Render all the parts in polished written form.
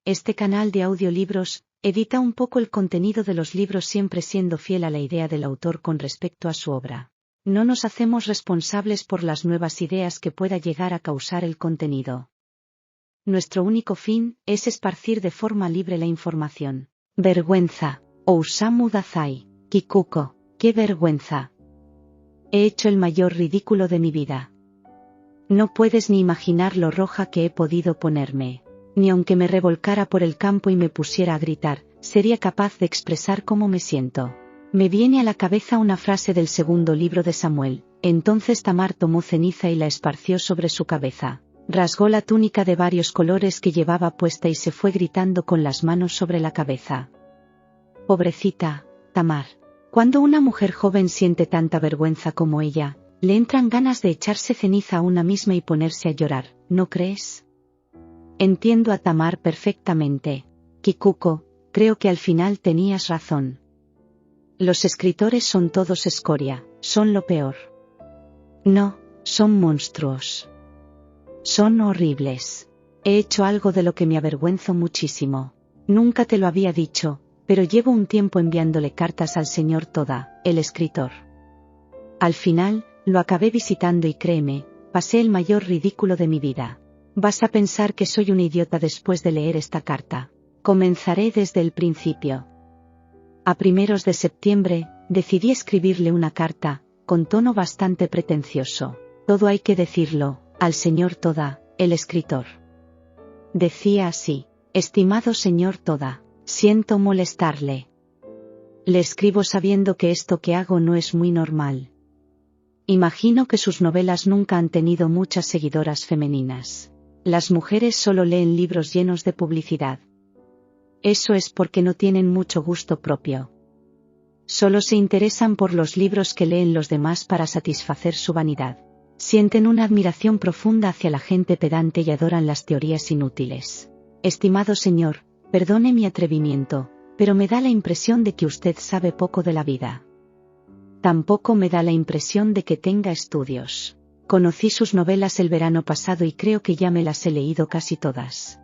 Este canal de audiolibros edita un poco el contenido de los libros siempre siendo fiel a la idea del autor con respecto a su obra. No nos hacemos responsables por las nuevas ideas que pueda llegar a causar el contenido. Nuestro único fin es esparcir de forma libre la información. Vergüenza. Osamu Dazai. Kikuko. ¡Qué vergüenza! He hecho el mayor ridículo de mi vida. No puedes ni imaginar lo roja que he podido ponerme. Ni aunque me revolcara por el campo y me pusiera a gritar, sería capaz de expresar cómo me siento. Me viene a la cabeza una frase del segundo libro de Samuel. Entonces Tamar tomó ceniza y la esparció sobre su cabeza. Rasgó la túnica de varios colores que llevaba puesta y se fue gritando con las manos sobre la cabeza. Pobrecita, Tamar. Cuando una mujer joven siente tanta vergüenza como ella, le entran ganas de echarse ceniza a una misma y ponerse a llorar, ¿no crees? Entiendo a Tamar perfectamente. Kikuko, creo que al final tenías razón. Los escritores son todos escoria, son lo peor. No, son monstruos. Son horribles. He hecho algo de lo que me avergüenzo muchísimo. Nunca te lo había dicho, pero llevo un tiempo enviándole cartas al señor Toda, el escritor. Al final, lo acabé visitando y créeme, pasé el mayor ridículo de mi vida. Vas a pensar que soy un idiota después de leer esta carta. Comenzaré desde el principio. A primeros de septiembre, decidí escribirle una carta, con tono bastante pretencioso. Todo hay que decirlo, al señor Toda, el escritor. Decía así: estimado señor Toda, siento molestarle. Le escribo sabiendo que esto que hago no es muy normal. Imagino que sus novelas nunca han tenido muchas seguidoras femeninas. Las mujeres solo leen libros llenos de publicidad. Eso es porque no tienen mucho gusto propio. Solo se interesan por los libros que leen los demás para satisfacer su vanidad. Sienten una admiración profunda hacia la gente pedante y adoran las teorías inútiles. Estimado señor, perdone mi atrevimiento, pero me da la impresión de que usted sabe poco de la vida. Tampoco me da la impresión de que tenga estudios. Conocí sus novelas el verano pasado y creo que ya me las he leído casi todas.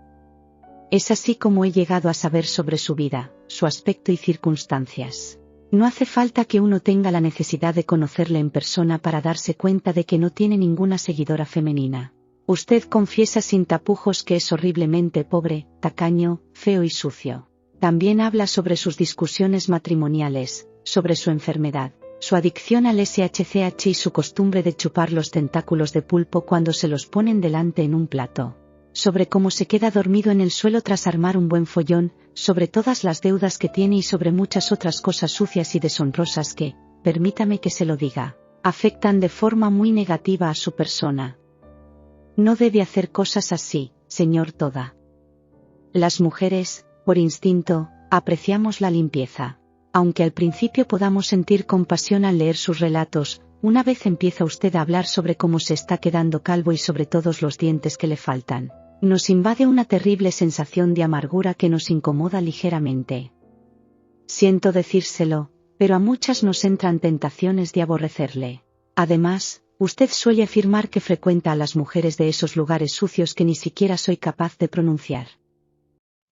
Es así como he llegado a saber sobre su vida, su aspecto y circunstancias. No hace falta que uno tenga la necesidad de conocerle en persona para darse cuenta de que no tiene ninguna seguidora femenina. Usted confiesa sin tapujos que es horriblemente pobre, tacaño, feo y sucio. También habla sobre sus discusiones matrimoniales, sobre su enfermedad, su adicción al SHCH y su costumbre de chupar los tentáculos de pulpo cuando se los ponen delante en un plato. Sobre cómo se queda dormido en el suelo tras armar un buen follón, sobre todas las deudas que tiene y sobre muchas otras cosas sucias y deshonrosas que, permítame que se lo diga, afectan de forma muy negativa a su persona. No debe hacer cosas así, señor Toda. Las mujeres, por instinto, apreciamos la limpieza. Aunque al principio podamos sentir compasión al leer sus relatos, una vez empieza usted a hablar sobre cómo se está quedando calvo y sobre todos los dientes que le faltan, nos invade una terrible sensación de amargura que nos incomoda ligeramente. Siento decírselo, pero a muchas nos entran tentaciones de aborrecerle. Además, usted suele afirmar que frecuenta a las mujeres de esos lugares sucios que ni siquiera soy capaz de pronunciar.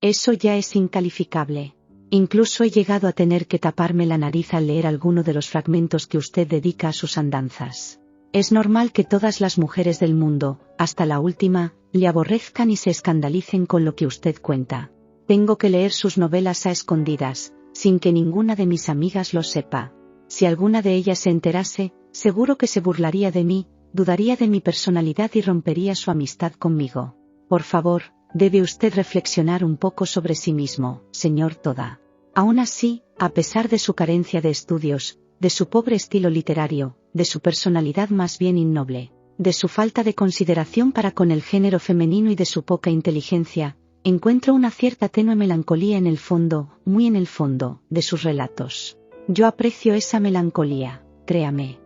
Eso ya es incalificable. Incluso he llegado a tener que taparme la nariz al leer alguno de los fragmentos que usted dedica a sus andanzas. Es normal que todas las mujeres del mundo, hasta la última, le aborrezcan y se escandalicen con lo que usted cuenta. Tengo que leer sus novelas a escondidas, sin que ninguna de mis amigas lo sepa. Si alguna de ellas se enterase, seguro que se burlaría de mí, dudaría de mi personalidad y rompería su amistad conmigo. Por favor, debe usted reflexionar un poco sobre sí mismo, señor Toda. Aún así, a pesar de su carencia de estudios, de su pobre estilo literario, de su personalidad más bien innoble, de su falta de consideración para con el género femenino y de su poca inteligencia, encuentro una cierta tenue melancolía en el fondo, muy en el fondo, de sus relatos. Yo aprecio esa melancolía, créame.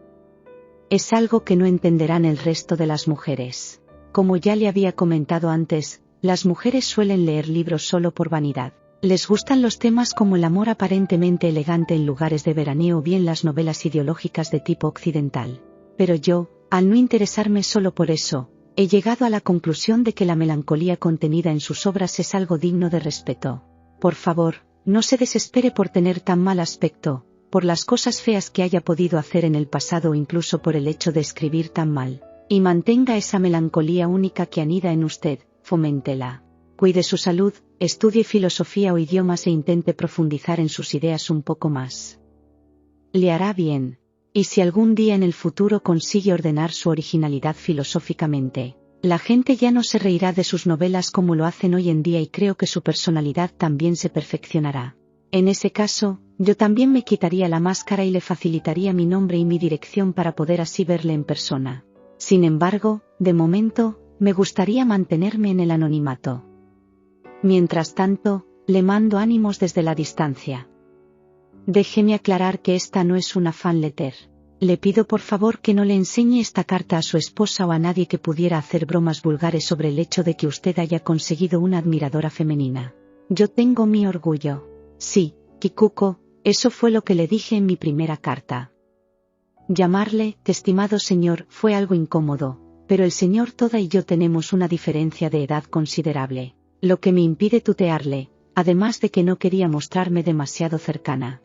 Es algo que no entenderán el resto de las mujeres. Como ya le había comentado antes, las mujeres suelen leer libros solo por vanidad. Les gustan los temas como el amor aparentemente elegante en lugares de veraneo o bien las novelas ideológicas de tipo occidental. Pero yo, al no interesarme solo por eso, he llegado a la conclusión de que la melancolía contenida en sus obras es algo digno de respeto. Por favor, no se desespere por tener tan mal aspecto, por las cosas feas que haya podido hacer en el pasado o incluso por el hecho de escribir tan mal. Y mantenga esa melancolía única que anida en usted, foméntela. Cuide su salud, estudie filosofía o idiomas e intente profundizar en sus ideas un poco más. Le hará bien. Y si algún día en el futuro consigue ordenar su originalidad filosóficamente, la gente ya no se reirá de sus novelas como lo hacen hoy en día y creo que su personalidad también se perfeccionará. En ese caso, yo también me quitaría la máscara y le facilitaría mi nombre y mi dirección para poder así verle en persona. Sin embargo, de momento, me gustaría mantenerme en el anonimato. Mientras tanto, le mando ánimos desde la distancia. Déjeme aclarar que esta no es una fan letter. Le pido por favor que no le enseñe esta carta a su esposa o a nadie que pudiera hacer bromas vulgares sobre el hecho de que usted haya conseguido una admiradora femenina. Yo tengo mi orgullo. Sí, Kikuko, eso fue lo que le dije en mi primera carta. Llamarle, estimado señor, fue algo incómodo, pero el señor Toda y yo tenemos una diferencia de edad considerable, lo que me impide tutearle, además de que no quería mostrarme demasiado cercana.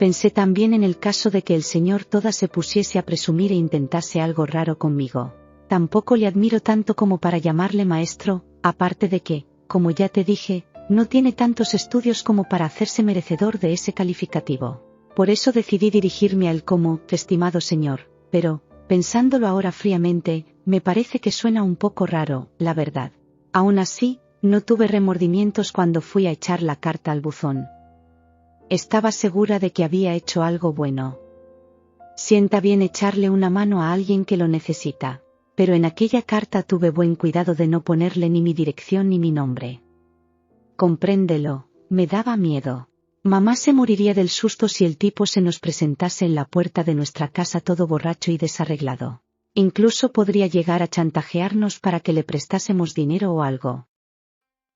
Pensé también en el caso de que el señor Toda se pusiese a presumir e intentase algo raro conmigo. Tampoco le admiro tanto como para llamarle maestro, aparte de que, como ya te dije, no tiene tantos estudios como para hacerse merecedor de ese calificativo. Por eso decidí dirigirme a él como, estimado señor, pero, pensándolo ahora fríamente, me parece que suena un poco raro, la verdad. Aún así, no tuve remordimientos cuando fui a echar la carta al buzón. Estaba segura de que había hecho algo bueno. Sienta bien echarle una mano a alguien que lo necesita, pero en aquella carta tuve buen cuidado de no ponerle ni mi dirección ni mi nombre. Compréndelo, me daba miedo. Mamá se moriría del susto si el tipo se nos presentase en la puerta de nuestra casa todo borracho y desarreglado. Incluso podría llegar a chantajearnos para que le prestásemos dinero o algo.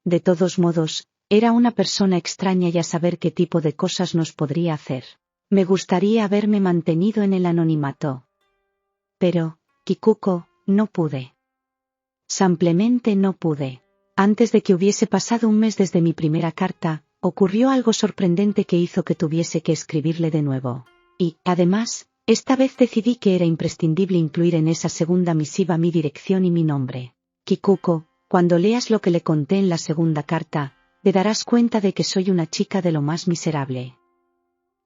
De todos modos, era una persona extraña y a saber qué tipo de cosas nos podría hacer. Me gustaría haberme mantenido en el anonimato. Pero, Kikuko, no pude. Simplemente no pude. Antes de que hubiese pasado un mes desde mi primera carta, ocurrió algo sorprendente que hizo que tuviese que escribirle de nuevo. Y, además, esta vez decidí que era imprescindible incluir en esa segunda misiva mi dirección y mi nombre. Kikuko, cuando leas lo que le conté en la segunda carta, te darás cuenta de que soy una chica de lo más miserable.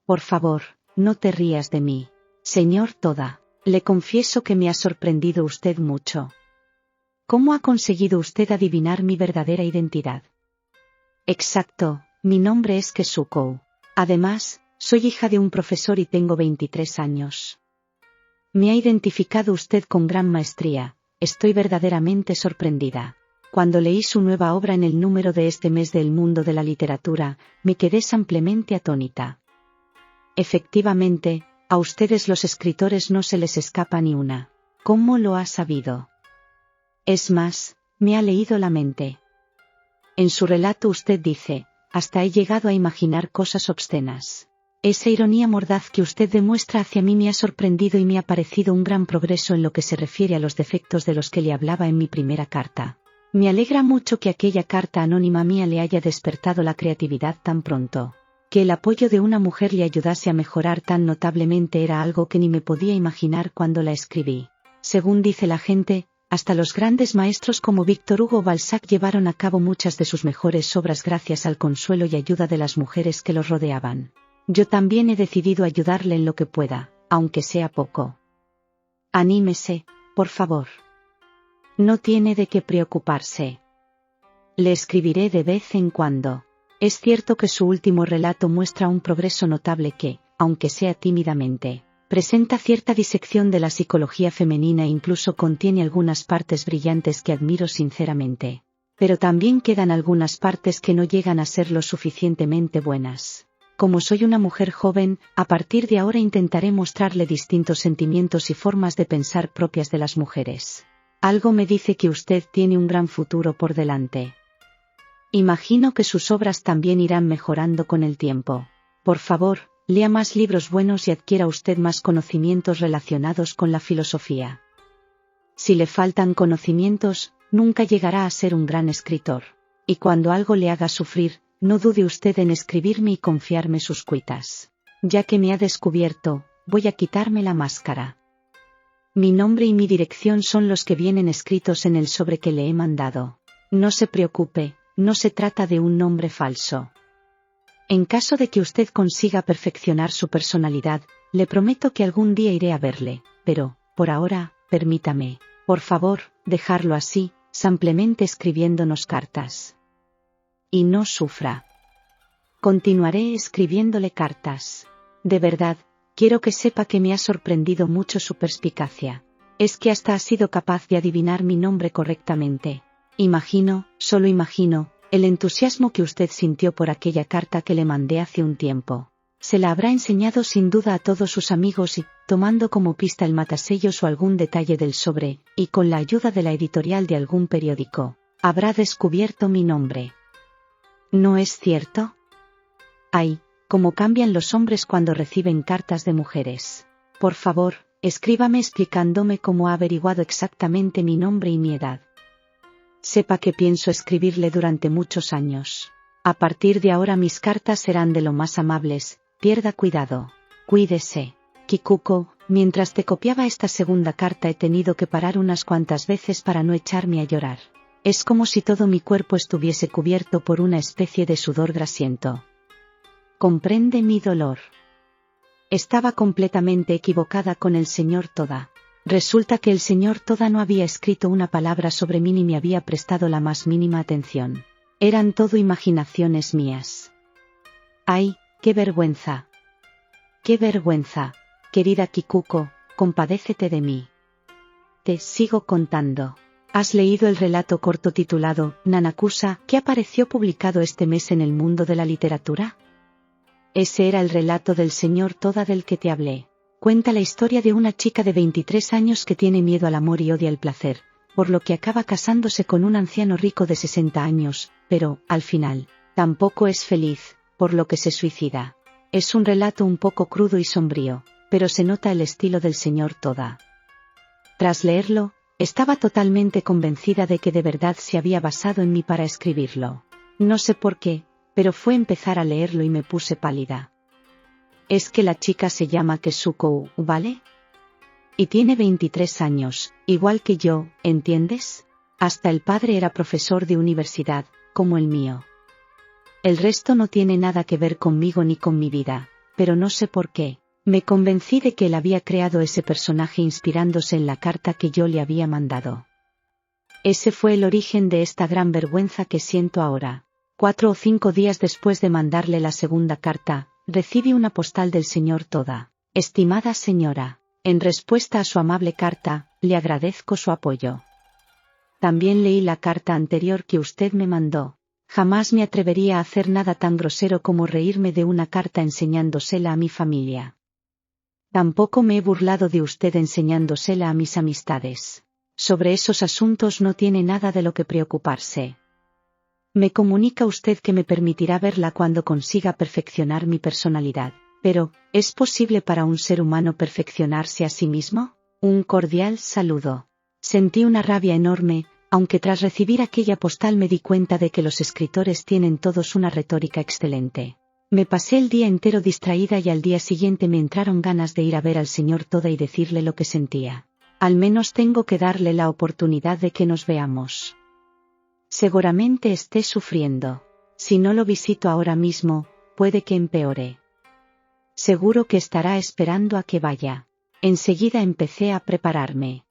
Por favor, no te rías de mí. Señor Toda, le confieso que me ha sorprendido usted mucho. ¿Cómo ha conseguido usted adivinar mi verdadera identidad? Exacto, mi nombre es Kesuko. Además, soy hija de un profesor y tengo 23 años. Me ha identificado usted con gran maestría, estoy verdaderamente sorprendida. Cuando leí su nueva obra en el número de este mes de El Mundo de la Literatura, me quedé simplemente atónita. Efectivamente, a ustedes los escritores no se les escapa ni una. ¿Cómo lo ha sabido? Es más, me ha leído la mente. En su relato usted dice, hasta he llegado a imaginar cosas obscenas. Esa ironía mordaz que usted demuestra hacia mí me ha sorprendido y me ha parecido un gran progreso en lo que se refiere a los defectos de los que le hablaba en mi primera carta. Me alegra mucho que aquella carta anónima mía le haya despertado la creatividad tan pronto. Que el apoyo de una mujer le ayudase a mejorar tan notablemente era algo que ni me podía imaginar cuando la escribí. Según dice la gente, hasta los grandes maestros como Víctor Hugo Balzac llevaron a cabo muchas de sus mejores obras gracias al consuelo y ayuda de las mujeres que los rodeaban. Yo también he decidido ayudarle en lo que pueda, aunque sea poco. Anímese, por favor. No tiene de qué preocuparse. Le escribiré de vez en cuando. Es cierto que su último relato muestra un progreso notable que, aunque sea tímidamente, presenta cierta disección de la psicología femenina e incluso contiene algunas partes brillantes que admiro sinceramente. Pero también quedan algunas partes que no llegan a ser lo suficientemente buenas. Como soy una mujer joven, a partir de ahora intentaré mostrarle distintos sentimientos y formas de pensar propias de las mujeres. Algo me dice que usted tiene un gran futuro por delante. Imagino que sus obras también irán mejorando con el tiempo. Por favor, lea más libros buenos y adquiera usted más conocimientos relacionados con la filosofía. Si le faltan conocimientos, nunca llegará a ser un gran escritor. Y cuando algo le haga sufrir, no dude usted en escribirme y confiarme sus cuitas. Ya que me ha descubierto, voy a quitarme la máscara. Mi nombre y mi dirección son los que vienen escritos en el sobre que le he mandado. No se preocupe, no se trata de un nombre falso. En caso de que usted consiga perfeccionar su personalidad, le prometo que algún día iré a verle, pero, por ahora, permítame, por favor, dejarlo así, simplemente escribiéndonos cartas. Y no sufra. Continuaré escribiéndole cartas. De verdad, quiero que sepa que me ha sorprendido mucho su perspicacia. Es que hasta ha sido capaz de adivinar mi nombre correctamente. Imagino, solo imagino, el entusiasmo que usted sintió por aquella carta que le mandé hace un tiempo. Se la habrá enseñado sin duda a todos sus amigos y, tomando como pista el matasellos o algún detalle del sobre, y con la ayuda de la editorial de algún periódico, habrá descubierto mi nombre. ¿No es cierto? Ay, cómo cambian los hombres cuando reciben cartas de mujeres. Por favor, escríbame explicándome cómo ha averiguado exactamente mi nombre y mi edad. Sepa que pienso escribirle durante muchos años. A partir de ahora mis cartas serán de lo más amables, pierda cuidado. Cuídese. Kikuko, mientras te copiaba esta segunda carta he tenido que parar unas cuantas veces para no echarme a llorar. Es como si todo mi cuerpo estuviese cubierto por una especie de sudor grasiento. Comprende mi dolor. Estaba completamente equivocada con el señor Toda. Resulta que el señor Toda no había escrito una palabra sobre mí ni me había prestado la más mínima atención. Eran todo imaginaciones mías. ¡Ay, qué vergüenza! ¡Qué vergüenza! Querida Kikuko, compadécete de mí. Te sigo contando. ¿Has leído el relato corto titulado Nanakusa, que apareció publicado este mes en el mundo de la literatura? Ese era el relato del señor Toda del que te hablé. Cuenta la historia de una chica de 23 años que tiene miedo al amor y odia el placer, por lo que acaba casándose con un anciano rico de 60 años, pero, al final, tampoco es feliz, por lo que se suicida. Es un relato un poco crudo y sombrío, pero se nota el estilo del señor Toda. Tras leerlo, estaba totalmente convencida de que de verdad se había basado en mí para escribirlo. No sé por qué, pero fue empezar a leerlo y me puse pálida. Es que la chica se llama Kesuko, ¿vale? Y tiene 23 años, igual que yo, ¿entiendes? Hasta el padre era profesor de universidad, como el mío. El resto no tiene nada que ver conmigo ni con mi vida, pero no sé por qué. Me convencí de que él había creado ese personaje inspirándose en la carta que yo le había mandado. Ese fue el origen de esta gran vergüenza que siento ahora. 4 o 5 días después de mandarle la segunda carta, recibí una postal del señor Toda. Estimada señora, en respuesta a su amable carta, le agradezco su apoyo. También leí la carta anterior que usted me mandó. Jamás me atrevería a hacer nada tan grosero como reírme de una carta enseñándosela a mi familia. Tampoco me he burlado de usted enseñándosela a mis amistades. Sobre esos asuntos no tiene nada de lo que preocuparse. Me comunica usted que me permitirá verla cuando consiga perfeccionar mi personalidad. Pero, ¿es posible para un ser humano perfeccionarse a sí mismo? Un cordial saludo. Sentí una rabia enorme, aunque tras recibir aquella postal me di cuenta de que los escritores tienen todos una retórica excelente. Me pasé el día entero distraída y al día siguiente me entraron ganas de ir a ver al señor Toda y decirle lo que sentía. Al menos tengo que darle la oportunidad de que nos veamos. Seguramente esté sufriendo. Si no lo visito ahora mismo, puede que empeore. Seguro que estará esperando a que vaya. Enseguida empecé a prepararme.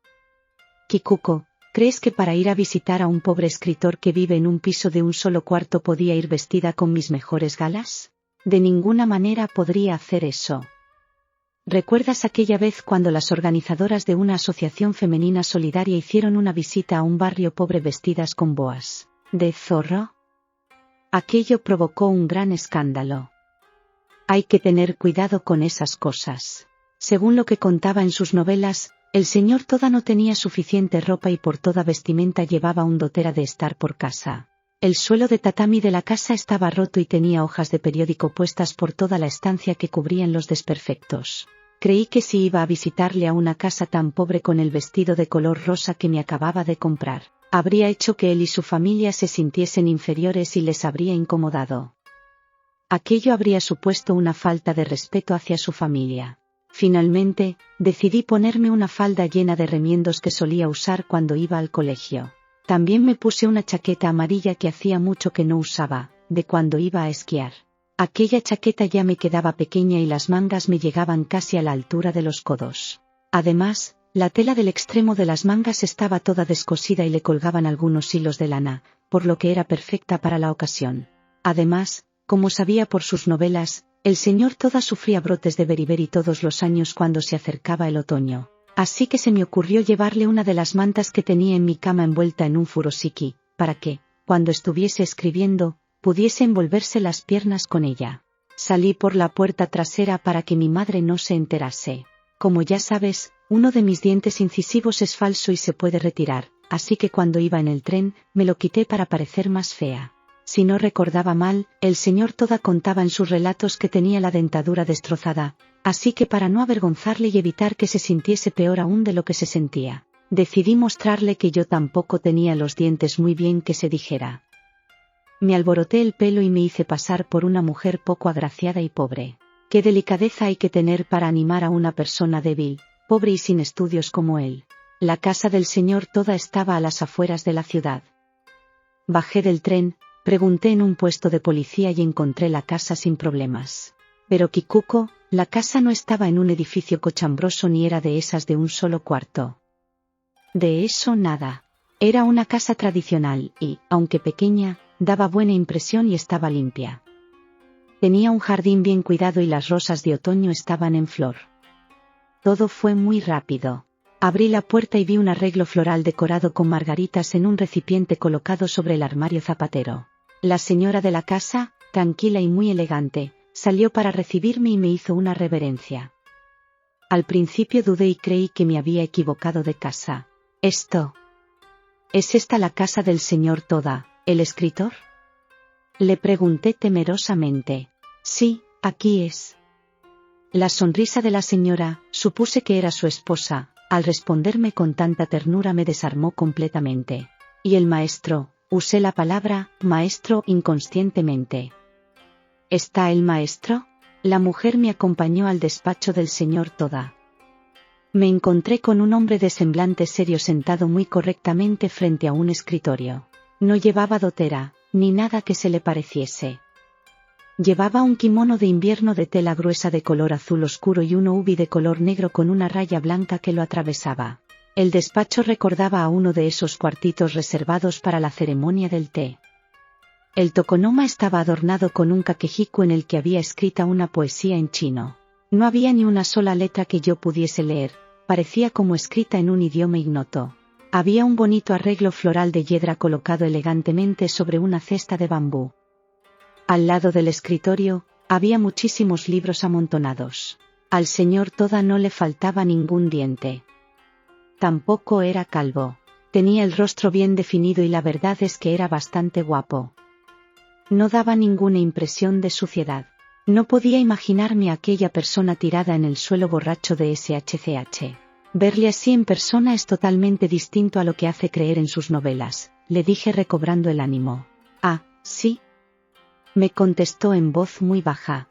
Kikuko, ¿crees que para ir a visitar a un pobre escritor que vive en un piso de un solo cuarto podía ir vestida con mis mejores galas? De ninguna manera podría hacer eso. ¿Recuerdas aquella vez cuando las organizadoras de una asociación femenina solidaria hicieron una visita a un barrio pobre vestidas con boas de zorro? Aquello provocó un gran escándalo. Hay que tener cuidado con esas cosas. Según lo que contaba en sus novelas, el señor Toda no tenía suficiente ropa y por toda vestimenta llevaba un dotera de estar por casa. El suelo de tatami de la casa estaba roto y tenía hojas de periódico puestas por toda la estancia que cubrían los desperfectos. Creí que si iba a visitarle a una casa tan pobre con el vestido de color rosa que me acababa de comprar, habría hecho que él y su familia se sintiesen inferiores y les habría incomodado. Aquello habría supuesto una falta de respeto hacia su familia. Finalmente, decidí ponerme una falda llena de remiendos que solía usar cuando iba al colegio. También me puse una chaqueta amarilla que hacía mucho que no usaba, de cuando iba a esquiar. Aquella chaqueta ya me quedaba pequeña y las mangas me llegaban casi a la altura de los codos. Además, la tela del extremo de las mangas estaba toda descosida y le colgaban algunos hilos de lana, por lo que era perfecta para la ocasión. Además, como sabía por sus novelas, el señor Toda sufría brotes de beriberi todos los años cuando se acercaba el otoño. Así que se me ocurrió llevarle una de las mantas que tenía en mi cama envuelta en un furosiki, para que, cuando estuviese escribiendo, pudiese envolverse las piernas con ella. Salí por la puerta trasera para que mi madre no se enterase. Como ya sabes, uno de mis dientes incisivos es falso y se puede retirar, así que cuando iba en el tren, me lo quité para parecer más fea. Si no recordaba mal, el señor Toda contaba en sus relatos que tenía la dentadura destrozada, así que para no avergonzarle y evitar que se sintiese peor aún de lo que se sentía, decidí mostrarle que yo tampoco tenía los dientes muy bien que se dijera. Me alboroté el pelo y me hice pasar por una mujer poco agraciada y pobre. Qué delicadeza hay que tener para animar a una persona débil, pobre y sin estudios como él. La casa del señor Toda estaba a las afueras de la ciudad. Bajé del tren, pregunté en un puesto de policía y encontré la casa sin problemas. Pero Kikuko, la casa no estaba en un edificio cochambroso ni era de esas de un solo cuarto. De eso nada. Era una casa tradicional y, aunque pequeña, daba buena impresión y estaba limpia. Tenía un jardín bien cuidado y las rosas de otoño estaban en flor. Todo fue muy rápido. Abrí la puerta y vi un arreglo floral decorado con margaritas en un recipiente colocado sobre el armario zapatero. La señora de la casa, tranquila y muy elegante, salió para recibirme y me hizo una reverencia. Al principio dudé y creí que me había equivocado de casa. ¿Es esta la casa del señor Toda, el escritor? Le pregunté temerosamente. Sí, aquí es. La sonrisa de la señora, supuse que era su esposa, al responderme con tanta ternura me desarmó completamente. ¿Y el maestro? Usé la palabra maestro inconscientemente. ¿Está el maestro? La mujer me acompañó al despacho del señor Toda. Me encontré con un hombre de semblante serio sentado muy correctamente frente a un escritorio. No llevaba dotera, ni nada que se le pareciese. Llevaba un kimono de invierno de tela gruesa de color azul oscuro y un ubi de color negro con una raya blanca que lo atravesaba. El despacho recordaba a uno de esos cuartitos reservados para la ceremonia del té. El tokonoma estaba adornado con un kakehiku en el que había escrita una poesía en chino. No había ni una sola letra que yo pudiese leer, parecía como escrita en un idioma ignoto. Había un bonito arreglo floral de hiedra colocado elegantemente sobre una cesta de bambú. Al lado del escritorio, había muchísimos libros amontonados. Al señor Toda no le faltaba ningún diente. Tampoco era calvo. Tenía el rostro bien definido y la verdad es que era bastante guapo. No daba ninguna impresión de suciedad. No podía imaginarme a aquella persona tirada en el suelo borracho de SHCH. Verle así en persona es totalmente distinto a lo que hace creer en sus novelas, le dije recobrando el ánimo. Ah, sí. Me contestó en voz muy baja.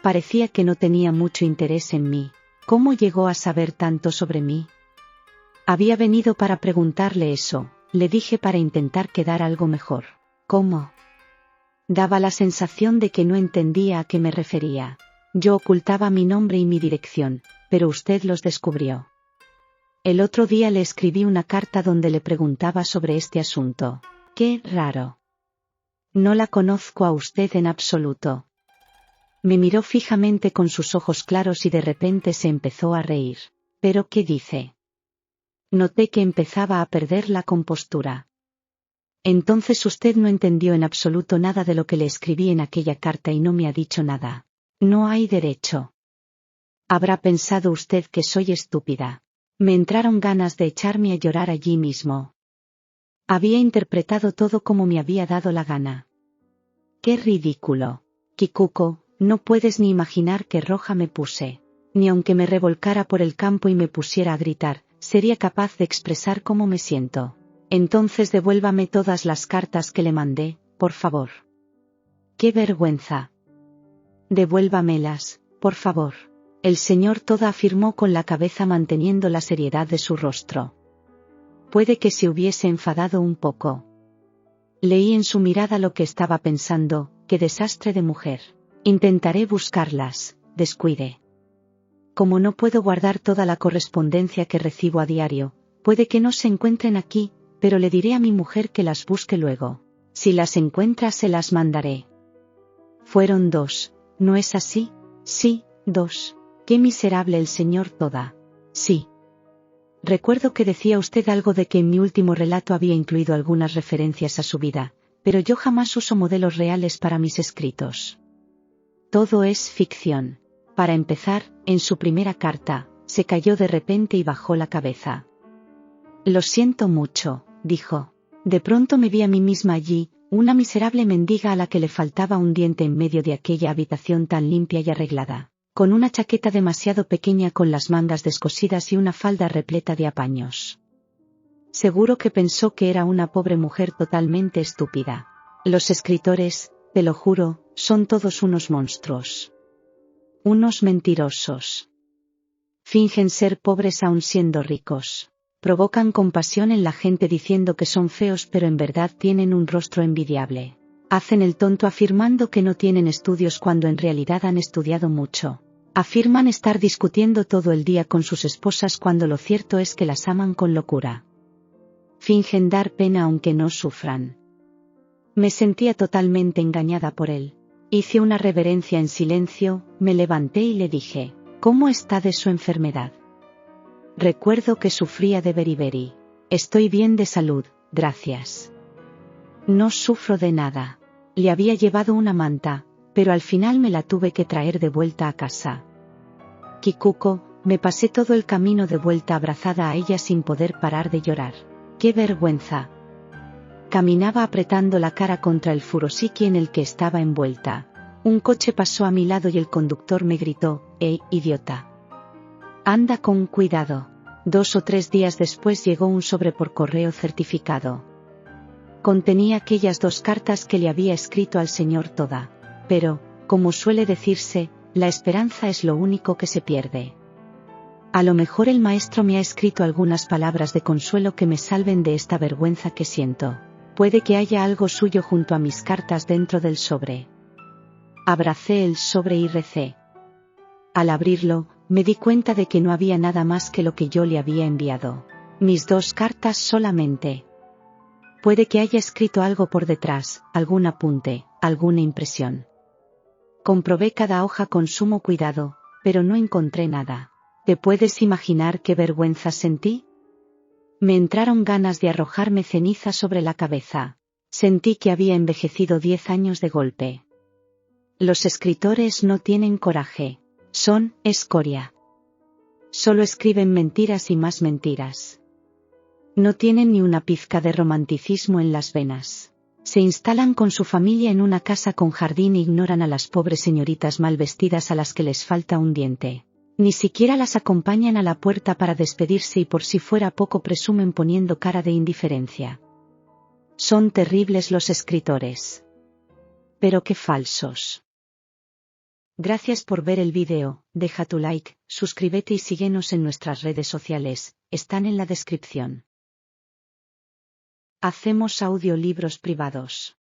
Parecía que no tenía mucho interés en mí. ¿Cómo llegó a saber tanto sobre mí? Había venido para preguntarle eso, le dije para intentar quedar algo mejor. ¿Cómo? Daba la sensación de que no entendía a qué me refería. Yo ocultaba mi nombre y mi dirección, pero usted los descubrió. El otro día le escribí una carta donde le preguntaba sobre este asunto. Qué raro. No la conozco a usted en absoluto. Me miró fijamente con sus ojos claros y de repente se empezó a reír. ¿Pero qué dice? Noté que empezaba a perder la compostura. Entonces usted no entendió en absoluto nada de lo que le escribí en aquella carta y no me ha dicho nada. No hay derecho. Habrá pensado usted que soy estúpida. Me entraron ganas de echarme a llorar allí mismo. Había interpretado todo como me había dado la gana. ¡Qué ridículo! Kikuko, no puedes ni imaginar qué roja me puse. Ni aunque me revolcara por el campo y me pusiera a gritar, sería capaz de expresar cómo me siento. Entonces devuélvame todas las cartas que le mandé, por favor. ¡Qué vergüenza! Devuélvamelas, por favor. El señor Toda afirmó con la cabeza manteniendo la seriedad de su rostro. Puede que se hubiese enfadado un poco. Leí en su mirada lo que estaba pensando, qué desastre de mujer. Intentaré buscarlas, descuide. Como no puedo guardar toda la correspondencia que recibo a diario, puede que no se encuentren aquí, pero le diré a mi mujer que las busque luego. Si las encuentra se las mandaré. Fueron 2, ¿no es así? Sí, 2. Qué miserable el señor Toda. Sí. Recuerdo que decía usted algo de que en mi último relato había incluido algunas referencias a su vida, pero yo jamás uso modelos reales para mis escritos. Todo es ficción. Para empezar, en su primera carta, se cayó de repente y bajó la cabeza. Lo siento mucho, dijo. De pronto me vi a mí misma allí, una miserable mendiga a la que le faltaba un diente en medio de aquella habitación tan limpia y arreglada, con una chaqueta demasiado pequeña con las mangas descosidas y una falda repleta de apaños. Seguro que pensó que era una pobre mujer totalmente estúpida. Los escritores, te lo juro, son todos unos monstruos. Unos mentirosos. Fingen ser pobres aun siendo ricos. Provocan compasión en la gente diciendo que son feos pero en verdad tienen un rostro envidiable. Hacen el tonto afirmando que no tienen estudios cuando en realidad han estudiado mucho. Afirman estar discutiendo todo el día con sus esposas cuando lo cierto es que las aman con locura. Fingen dar pena aunque no sufran. Me sentía totalmente engañada por él. Hice una reverencia en silencio, me levanté y le dije, ¿cómo está de su enfermedad? Recuerdo que sufría de beriberi. Estoy bien de salud, gracias. No sufro de nada. Le había llevado una manta, pero al final me la tuve que traer de vuelta a casa. Kikuko, me pasé todo el camino de vuelta abrazada a ella sin poder parar de llorar. ¡Qué vergüenza! Caminaba apretando la cara contra el furoshiki en el que estaba envuelta. Un coche pasó a mi lado y el conductor me gritó, idiota! Anda con cuidado. 2 o 3 días después llegó un sobre por correo certificado. Contenía aquellas 2 cartas que le había escrito al señor Toda. Pero, como suele decirse, la esperanza es lo único que se pierde. A lo mejor el maestro me ha escrito algunas palabras de consuelo que me salven de esta vergüenza que siento. Puede que haya algo suyo junto a mis cartas dentro del sobre. Abracé el sobre y recé. Al abrirlo, me di cuenta de que no había nada más que lo que yo le había enviado. Mis 2 cartas solamente. Puede que haya escrito algo por detrás, algún apunte, alguna impresión. Comprobé cada hoja con sumo cuidado, pero no encontré nada. ¿Te puedes imaginar qué vergüenza sentí? Me entraron ganas de arrojarme ceniza sobre la cabeza. Sentí que había envejecido 10 años de golpe. Los escritores no tienen coraje. Son escoria. Solo escriben mentiras y más mentiras. No tienen ni una pizca de romanticismo en las venas. Se instalan con su familia en una casa con jardín e ignoran a las pobres señoritas mal vestidas a las que les falta un diente. Ni siquiera las acompañan a la puerta para despedirse y por si fuera poco presumen poniendo cara de indiferencia. Son terribles los escritores. Pero qué falsos. Gracias por ver el vídeo, deja tu like, suscríbete y síguenos en nuestras redes sociales, están en la descripción. Hacemos audiolibros privados.